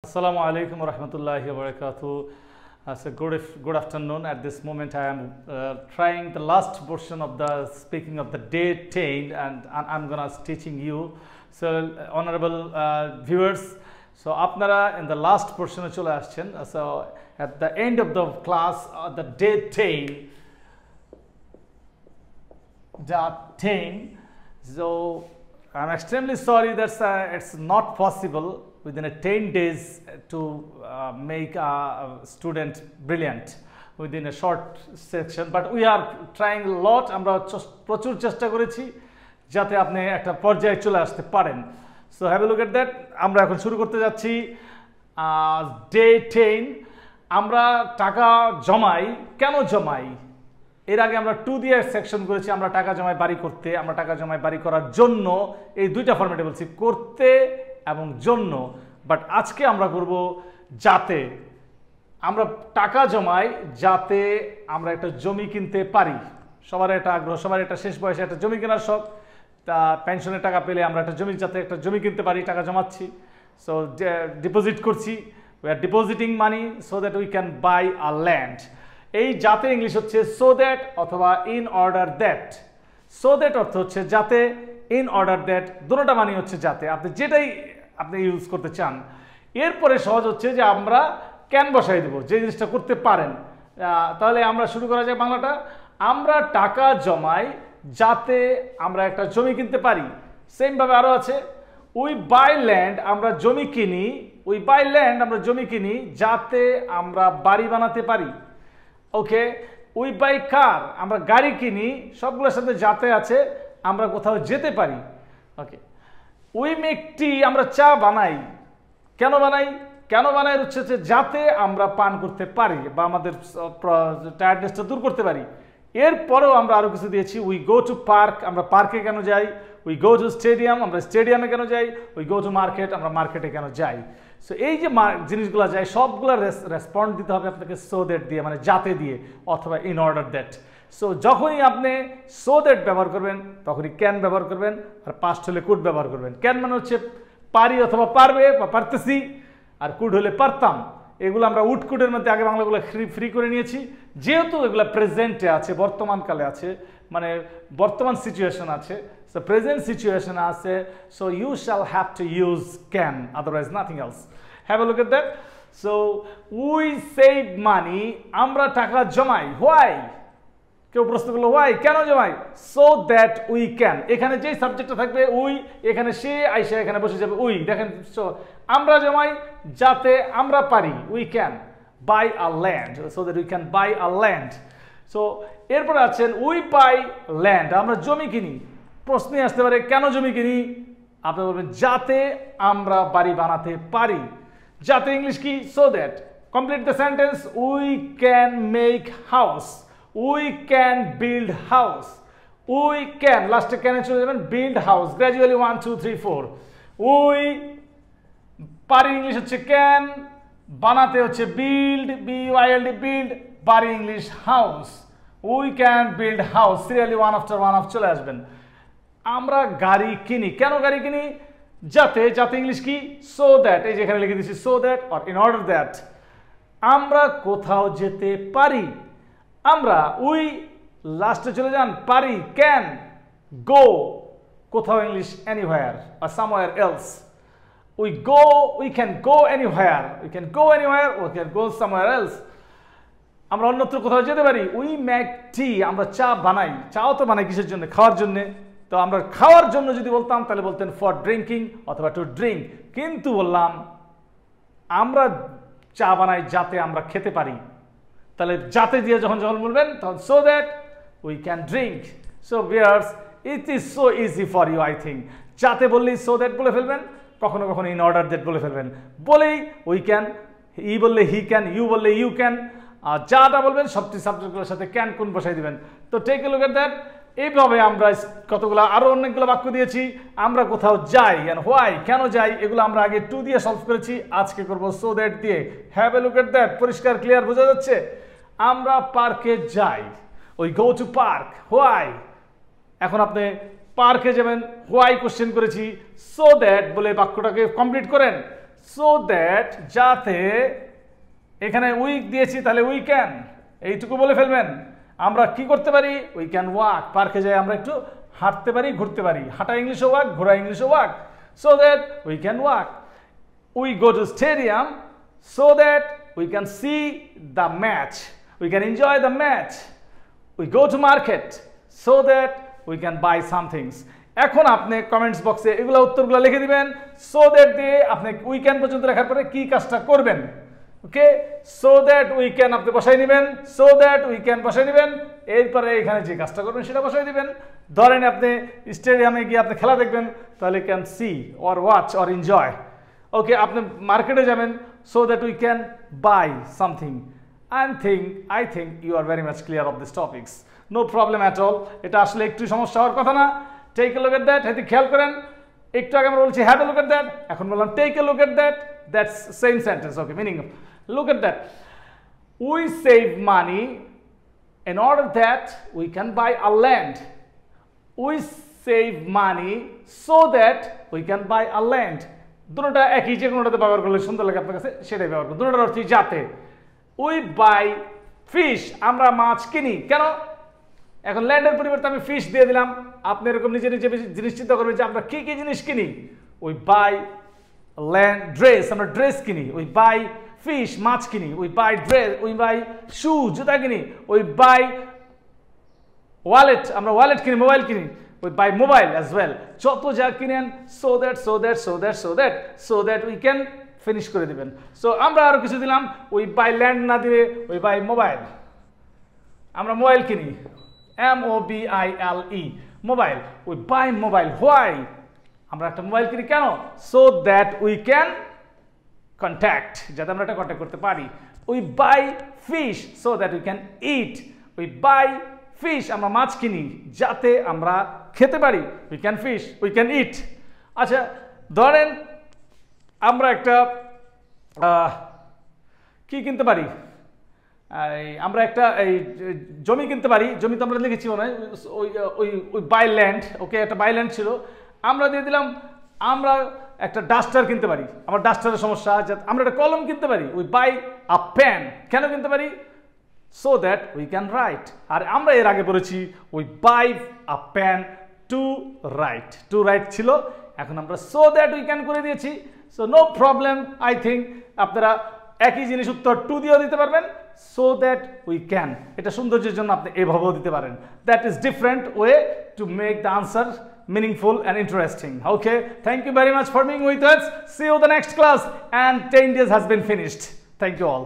Assalamu alaikum wa rahmatullahi wa barakatuh. So good afternoon. At this moment, I am trying the last portion of the speaking of the day 10, and I'm gonna teaching you. So honorable viewers, so apnara in the last portion of chole aschen. So at the end of the class, the day 10. So I'm extremely sorry that it's not possible within 10 days to make a student brilliant within a short section, but we are trying a lot. আমরা প্রচুর চেষ্টা করেছি যাতে আপনি একটা পর্যায়ে চলে আসতে পারেন। So have a look at that. আমরা এখন শুরু করতে যাচ্ছি day 10. আমরা টাকা জমাই, কেন জমাই? এর আগে আমরা 2 দিয়ে সেকশন করেছি। আমরা টাকা জমাই বাড়ি করতে, আমরা টাকা জমাই বাড়ি করার জন্য, এই দুইটা ফরম্যাটে বলছি, করতে এবং জন্য। বাট আজকে আমরা করব যাতে। আমরা টাকা জমাই যাতে আমরা একটা জমি কিনতে পারি। সবার একটা আগ্রহ, সবার একটা শেষ বয়সে একটা জমি কেনার শখ। তা পেনশনের টাকা পেলে আমরা একটা জমি, যাতে একটা জমি কিনতে পারি, টাকা জমাচ্ছি। সো ডিপোজিট করছি, we are depositing money so that we can by a land. এই যাতে ইংলিশ হচ্ছে সো দ্যাট অথবা in order that. So that অর্থ হচ্ছে যাতে, ইন অর্ডার দ্যাট দুটোটা মানে হচ্ছে যাতে। আপনি যেটাই আপনি ইউজ করতে চান। এরপরে সহজ হচ্ছে যে আমরা ক্যান বসাই দেবো, যে জিনিসটা করতে পারেন। তাহলে আমরা শুরু করা যায় বাংলাটা। আমরা টাকা জমাই যাতে আমরা একটা জমি কিনতে পারি। সেমভাবে আরও আছে, উই বাই ল্যান্ড, আমরা জমি কিনি। উই বাই ল্যান্ড, আমরা জমি কিনি যাতে আমরা বাড়ি বানাতে পারি। ওকে, উই বাই কার, আমরা গাড়ি কিনি। সবগুলোর সাথে যাতে আছে, আমরা কোথাও যেতে পারি। ওকে, উই মেক টি, আমরা চা বানাই। কেন বানাই? কেন বানাই হচ্ছে যাতে আমরা পান করতে পারি বা আমাদের টায়ার্ডনেসটা দূর করতে পারি। এরপরেও আমরা আরও কিছু দিয়েছি, উই গো টু পার্ক, আমরা পার্কে কেন যাই। উই গো টু স্টেডিয়াম, আমরা স্টেডিয়ামে কেন যাই। উই গো টু মার্কেট, আমরা মার্কেটে কেন যাই। সো এই যে জিনিসগুলো যায়, সবগুলো রেসপন্ড দিতে হবে আপনাকে সো দ্যাট দিয়ে, মানে যাতে দিয়ে, অথবা ইন অর্ডার দ্যাট। সো যখনই আপনি সো দ্যাট ব্যবহার করবেন তখনই ক্যান ব্যবহার করবেন, আর পাস্ট হলে কুড ব্যবহার করবেন। ক্যান মানে হচ্ছে পারি অথবা পারবে বা পারতেছি, আর কুড হলে পারতাম। এগুলো আমরা উড কুডের মধ্যে আগে বাংলাগুলো ফ্রি করে নিয়েছি, যেহেতু এগুলো প্রেজেন্টে আছে, বর্তমানকালে আছে, মানে বর্তমান সিচুয়েশন আছে। সো প্রেজেন্ট সিচুয়েশন আছে, so you shall have to use can, otherwise nothing else. Have a look at that. So we save money, আমরা টাকা জমাই। হোয়াই? কেউ প্রশ্ন করলো হোয়াই, কেন জমাই? So that we can. এখানে যেই সাবজেক্টটা থাকবে উই, এখানে সে আইসা এখানে বসে যাবে উই। দেখেন, সো আমরা জমাই যাতে আমরা পারি, we can by a land, so that we can by a land. So এরপরে আছেন উই বাই ল্যান্ড, আমরা জমি কিনি। প্রশ্নে আসতে পারে কেন জমি কিনি? আপনি বলবেন যাতে আমরা বাড়ি বানাতে পারি। যাতে ইংলিশ কি? So that. Complete the sentence, we can make house, we can build house. We can, লাস্টে ক্যানে চলে যাবেন, বিল্ড হাউস, গ্র্যাজুয়ালি 1 2 3 4। উই পারি ইংলিশ হচ্ছে ক্যান, বানাতে হচ্ছে বিল্ড, বিওয়াইএলডি, বিল্ড, বাড়ি English house. We can build house, serially one after one of চলে আসবেন। আমরা গাড়ি কিনি, কেন গাড়ি কিনি? যাতে, যাতে ইংলিশ কি? So that. এই যে এখানে লিখে দিচ্ছি so that or in order that. আমরা কোথাও যেতে পারি, আমরা উই লাস্টে চলে যান, পারি ক্যান গো, কোথাও ইংলিশ এনিহোয়ার আর somewhere else. We go, we can go anywhere, we can go anywhere, we can go somewhere else. আমরা অন্যত্র কোথাও যেতে পারি। উই মেক টি, আমরা চা বানাই। চাও তো বানাই কিসের জন্য? খাওয়ার জন্য। তো আমরা খাওয়ার জন্য যদি বলতাম তাহলে বলতেন ফর ড্রিঙ্কিং অথবা টু ড্রিঙ্ক। কিন্তু বললাম আমরা চা বানাই যাতে আমরা খেতে পারি, তাহলে যাতে দিয়ে যখন বলবেন তখন so that we can drink. So viewers, it is so easy for you, I think. যাতে বললেই সো দ্যাট বলে ফেলবেন, কখনো কখনো ইন অর্ডার দ্যাট বলে ফেলবেন। বলেই উই ক্যান, ই বললে হি ক্যান, ইউ বললে ইউ ক্যান, আর যাটা বলবেন সবটি সাবজেক্টগুলোর সাথে ক্যান কোন বসাই দিবেন। তো take a look at that. এইভাবে আমরা কতগুলো আরো অনেকগুলো বাক্য দিয়েছি। আমরা কোথাও যাই, এন্ড হোয়াই, কেন যাই, এগুলো আমরা আগে টু দিয়ে সলভ করেছি। আজকে করব সো দ্যাট দিয়ে। Have a look at that. পরিষ্কার, ক্লিয়ার, বোঝা যাচ্ছে? আমরা পার্কে যাই, we go to park. Why? এখন আপনি পার্কে যাবেন, হোয়াই কোশ্চেন করেছি, সো দ্যাট বলে বাক্যটাকে কমপ্লিট করেন। সো দ্যাট যাতে, এখানে উইক দিয়েছি তাহলে উই ক্যান, এইটুকু বলে ফেলবেন। আমরা কি করতে পারি? উই ক্যান ওয়াক, পার্কে যাই আমরা একটু হাঁটতে পারি, ঘুরতে পারি। হাঁটা ইংলিশে ওয়াক, ঘোরা ইংলিশে walk. So that we can walk. We go to stadium so that we can see the match, we can enjoy the match. We go to market so that we can by somethings. এখন আপনি comments বক্সে এগুলো উত্তরগুলো লিখে দিবেন। So that দিয়ে আপনি we can পর্যন্ত লেখার পরে কি কাজটা করবেন, ওকে? সো দ্যাট উই ক্যান আপনি বসাই নেবেন, সো দ্যাট উই ক্যান বসাই নেবেন, এরপরে এখানে যে কাজটা করবেন সেটা বসাই দিবেন। ধরেন আপনি স্টেডিয়ামে গিয়ে আপনি খেলা দেখবেন, তাহলে can see or watch or enjoy. Okay, আপনি মার্কেটে যাবেন, so that we can buy something. I think you are very much clear of these topics. No problem at all. এটা আসলে একটু সমস্যা হওয়ার কথা না। Take a look at that. এটি খেয়াল করেন। একটু আগে আমরা বলছি have a look at that, এখন বললাম take a look at that. That's same sentence. Okay, meaning look at that. We save money in order that we can buy a land. We save money so that we can buy a land. দুটোটা একই, যে কোনোটাতে ব্যবহার করলে সুন্দর লাগে আপনার কাছে সেটাই ব্যবহার করুন। দুটোটার অর্থই যাতে। উই বাই ফিশ, আমরা মাছ কিনি। কেন? এখন ল্যান্ডের পরিবর্তে আমি ফিশ দিয়ে দিলাম। আপনি এরকম নিজে নিজে জিনিস চিন্তা করবেন যে আমরা কি কি জিনিস কিনি। উই বাই ল্যান্ড, ড্রেস, আমরা ড্রেস কিনি। উই বাই ফিশ, মাছ কিনি। We buy dress, we buy shoe, জুতা কিনি। উই বাই ওয়ালেট, আমরা ওয়ালেট কিনি, মোবাইল কিনি। We buy mobile as well. যত যা কিনেন so that we can finish করে দিবেন। সো আমরা আরো কিছু দিলাম, উই বাই ল্যান্ড না দিয়ে উই বাই মোবাইল, আমরা মোবাইল কিনি, MOBILE, mobile. We buy mobile, why, আমরা একটা মোবাইল কিনি কেন? So that we can contact, যাতে আমরা এটা কন্ট্যাক্ট করতে পারি। We buy fish so that we can eat. We buy fish, আমরা মাছ কিনি যাতে আমরা খেতে পারি। We can fish, we can eat. আচ্ছা, ধরেন আমরা একটা কি কিনতে পারি, আমরা একটা এই জমি কিনতে পারি। জমি তো আমরা লিখেছি মনে হয়, ওই বাই ল্যান্ড। ওকে, একটা বাই ল্যান্ড ছিল, আমরা দিয়ে দিলাম আমরা একটা ডাস্টার কিনতে পারি। আমার ডাস্টারের সমস্যা, আমরা একটা কলম কিনতে পারি। উই বাই আ পেন, কেন কিনতে পারি? So that we can write. আর আমরা এর আগে বলেছি we buy a pen to write, to write ছিল, এখন আমরা সো দ্যাট উই ক্যান করে দিয়েছি। So no problem, I think আপনারা একই জিনিস উত্তর টু দিয়েও দিতে পারবেন, সো দ্যাট উই ক্যান। এটা সৌন্দর্যের জন্য আপনি এভাবেও দিতে পারেন। That is different way to make the answer meaningful and interesting. Okay, thank you very much for being with us. See you the next class, and 10 days has been finished. Thank you all.